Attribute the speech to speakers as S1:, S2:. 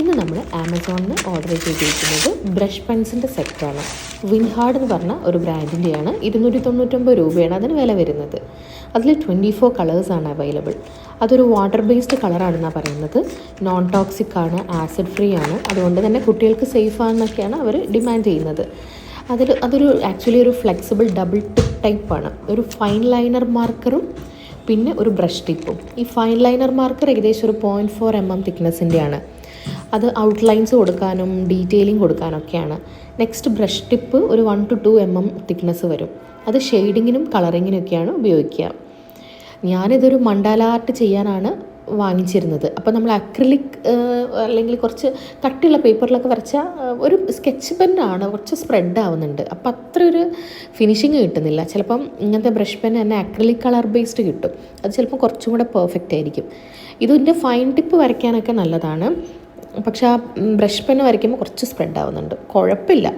S1: ഇന്ന് നമ്മൾ ആമസോണിൽ ഓർഡർ ചെയ്തിരിക്കുന്നത് ബ്രഷ് പെൻസിൻ്റെ സെറ്റാണ്. വിൻഹാർഡ് എന്ന് പറഞ്ഞ ഒരു ബ്രാൻഡിൻ്റെയാണ്. 299 രൂപയാണ് അതിന് വില വരുന്നത്. അതിൽ 24 കളേഴ്സാണ് അവൈലബിൾ. അതൊരു വാട്ടർ ബേസ്ഡ് കളറാണെന്നാണ് പറയുന്നത്. നോൺ ടോക്സിക് ആണ്, ആസിഡ് ഫ്രീ ആണ്, അതുകൊണ്ട് തന്നെ കുട്ടികൾക്ക് സേഫ് ആണെന്നൊക്കെയാണ് അവർ ഡിമാൻഡ് ചെയ്യുന്നത്. അതൊരു ആക്ച്വലി ഒരു ഫ്ലെക്സിബിൾ ഡബിൾ ടിപ്പ് ടൈപ്പാണ്. ഒരു ഫൈൻ ലൈനർ മാർക്കറും പിന്നെ ഒരു ബ്രഷ് ടിപ്പും. ഈ ഫൈൻ ലൈനർ മാർക്കർ ഏകദേശം ഒരു 0.4 mm തിക്നെസ്സിൻ്റെയാണ്. അത് ഔട്ട്ലൈൻസ് കൊടുക്കാനും ഡീറ്റെയിലിംഗ് കൊടുക്കാനൊക്കെയാണ്. നെക്സ്റ്റ് ബ്രഷ് ടിപ്പ് ഒരു 1 to 2 mm തിക്നെസ് വരും. അത് ഷെയ്ഡിങ്ങിനും കളറിങ്ങിനൊക്കെയാണ് ഉപയോഗിക്കുക. ഞാനിതൊരു മണ്ടാല ആർട്ട് ചെയ്യാനാണ് വാങ്ങിച്ചിരുന്നത്. അപ്പോൾ നമ്മൾ അക്രിലിക് അല്ലെങ്കിൽ കുറച്ച് കട്ടിയുള്ള പേപ്പറിലൊക്കെ വരച്ചാൽ ഒരു സ്കെച്ച് പെന്നാണ്, കുറച്ച് സ്പ്രെഡ് ആവുന്നുണ്ട്. അപ്പോൾ അത്ര ഒരു ഫിനിഷിങ് കിട്ടുന്നില്ല. ചിലപ്പം ഇങ്ങനത്തെ ബ്രഷ് പെൻ തന്നെ അക്രിലിക് കളർ ബേസ്ഡ് കിട്ടും. അത് ചിലപ്പോൾ കുറച്ചും കൂടെ പെർഫെക്റ്റ് ആയിരിക്കും. ഇതിൻ്റെ ഫൈൻ ടിപ്പ് വരയ്ക്കാനൊക്കെ നല്ലതാണ്. പക്ഷേ ആ ബ്രഷ് പെന്ന് വരയ്ക്കുമ്പോൾ കുറച്ച് സ്പ്രെഡ് ആവുന്നുണ്ട്. കുഴപ്പമില്ല,